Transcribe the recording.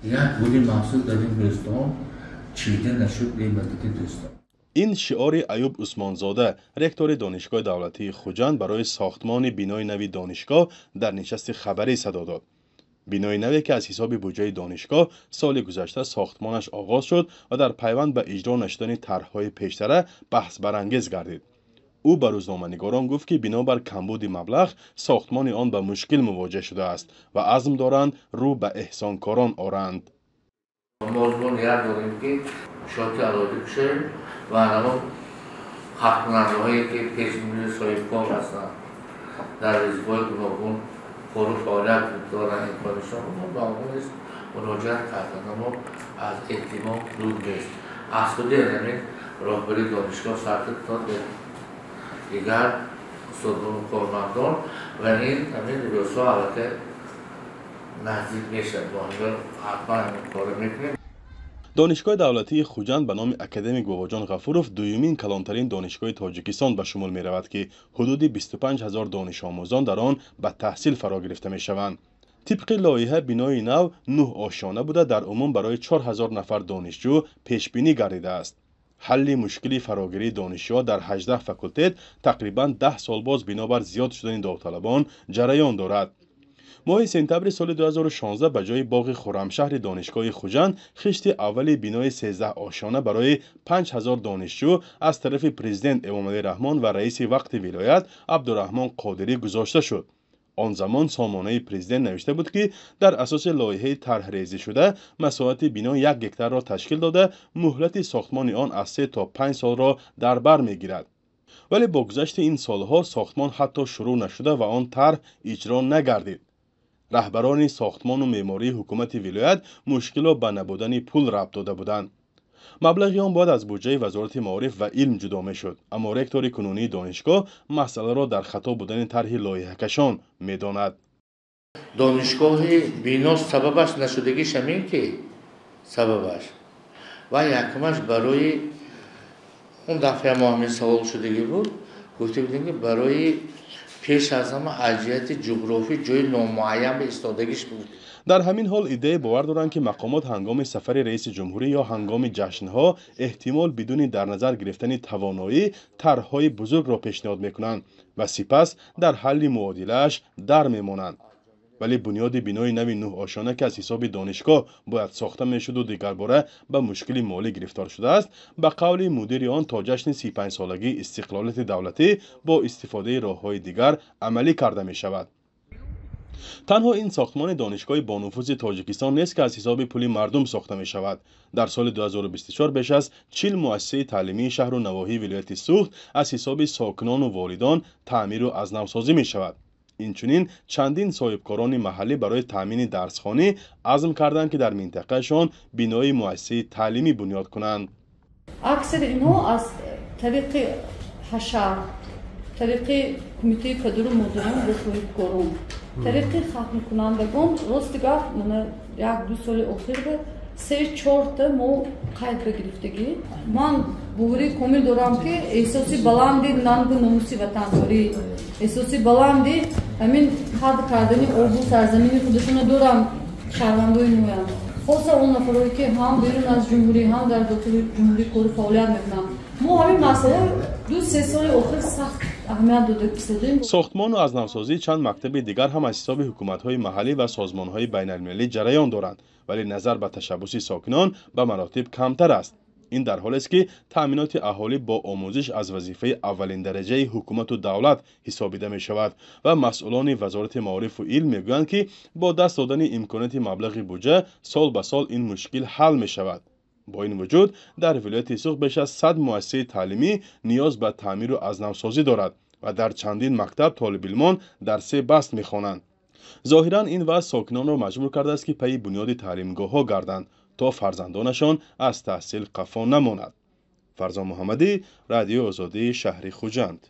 یک گل محصول دادیم دوستان چیده نشد قیمتی دوستان. این شعار ایوب عثمانزاده رکتور دانشگاه دولتی خوجند برای ساختمان بینای نوی دانشگاه در نشست خبری صدا داد. بینای نوی که از حساب بودجه دانشگاه سال گذشته ساختمانش آغاز شد و در پیوند به اجرا نشدن طرح‌های پیشتر بحث برانگیز گردید. او به روزنامه‌نگاران گفت که بنابر کمبود مبلغ ساختمان آن به مشکل مواجه شده است و عزم دارند رو به احسانکاران آرند. موضوع نیاز داریم که شاید علاوه بشه و الان حق کننده‌هایی که پیش‌بینی صاحب کار هستند در حزب‌های گوناگون فروغ فعالیت دارن امکانشان رو به آنها مراجعت کردن اما از احتمال دور نیست. از خود همین راهبری دانشگاه سرت داد به دیگر استادان و کارمندان و این همین روزها البته نزدیک میشه با همین حتما همین کار میکنیم. دانشگاه دولتی خوجند به نام اکادمیک باباجان غفوروف دومین کلانترین دانشگاه تاجیکستان به شمول می رود که حدود 25,000 دانش آموزان در آن به تحصیل فرا گرفته می شوند. طبق لایحه بینای نو 9 آشیانه بوده در عموم برای 4,000 نفر دانشجو پیش بینی گردیده است. حل مشکلی فراگیری دانشجوها در 18 فاکولته تقریبا 10 سال باز بنابر زیاد شدن داوطلبان جریان دارد. ماه سپتامبر سال 2016 به جای باغ خرمشهر دانشگاه خوجند خشت اول بینای 13 آشیانه برای 5,000 دانشجو از طرف پرزیدنت امامعلی رحمان و رئیس وقت ولایت عبدالرحمان قادری گذاشته شد. آن زمان سامانه پرزیدنت نوشته بود که در اساس لایحه طرح ریزی شده مساحت بنا 1 هکتار را تشکیل داده مهلت ساختمان آن از 3 تا 5 سال را در بر میگیرد. ولی با گذشت این سالها ساختمان حتی شروع نشده و آن طرح اجرا نگردید. رهبران ساختمان و معماری حکومت ولایت مشکل را به نبودن پول ربط داده بودند. مبلغ آن باید از بودجه وزارت معارف و علم جدا میشد، اما رکتور کنونی دانشگاه مسئله را در خطا بودن طرح لایحه کشان میداند. دانشگاه بنا سببش نشدگیش همین که سببش و یکمش برای اون دفعه ما همین سوال شدگی بود گفته بودیم که برای پیش از همه ارجحیت جغرافی جای نامعین به ایستادگیش بود. در همین حال ایده باور دارند که مقامات هنگام سفر رئیس جمهوری یا هنگام جشنها احتمال بدون در نظر گرفتن توانایی طرح‌های بزرگ را پیشنهاد میکنند و سپس در حل معادله‌اش در میمانند. ولی بنیاد بینای نوی 9 آشیانه که از حساب دانشگاه باید ساخته میشد و دیگر باره به مشکل مالی گرفتار شده است، به قول مدیر آن تا جشن 35 سالگی استقلالیت دولتی با استفاده راه‌های دیگر عملی کرده می شود. تنها این ساختمان دانشگاه با نفوذ تاجیکستان نیست که از حساب پول مردم ساخته می شود. در سال 2024 بیش از 40 مؤسسه تعلیمی شهر و نواحی ولایت سوخت از حساب ساکنان و والدان تعمیر و از نو سازی می شود. اینچنین چندین صاحبکاران محلی برای تامین درسخانه عزم کردند که در منطقهشان بینای مؤسسه تعلیمی بنیاد کنند. اکثر اینها از طریق حشر، طریق کمیته پدر و مادران و صاحبکاران، طریق ختم کنندگان راست گفت من 1-2 سال اخیر به 3-4 تا ما قید بگرفتگی من بوری کامل دارم که احساسی بلندی ننگ و ناموسی وطنداری احساسی بلندی همین حد کردنی آب و سرزمین خودشون دارم شهروندای نویم خاصه اون نفرایی که هم بیرون از جمهوری هم در داخل جمهوری کار فعالیت میکنن. ما همین مسئله 2-3 سال آخر سخت اهمیت داده کردیم. ساختمان و از نوسازی چند مکتب دیگر هم از حساب حکومت‌های محلی و سازمان‌های بین‌المللی جریان دارند، ولی نظر به تشبث ساکنان به مراتب کمتر است. این در حالی است که تأمینات اهالی با آموزش از وظیفه اولین درجه حکومت و دولت حسابیده می شود و مسئولان وزارت معارف و علم میگویند که با دست دادن امکانات مبلغ بودجه سال به سال این مشکل حل می شود. با این وجود در ولایت سوخت بیش از 100 مؤسسه تعلیمی نیاز به تعمیر و از نوسازی دارد و در چندین مکتب طالب علمان درس بست می‌خوانند. ظاهراً این وضع ساکنان را مجبور کرده است که پی بنیاد تعلیمگاه‌ها گردند تا فرزندانشان از تحصیل قفا نماند. فرزان محمدی، رادیو آزادی شهر خوجند.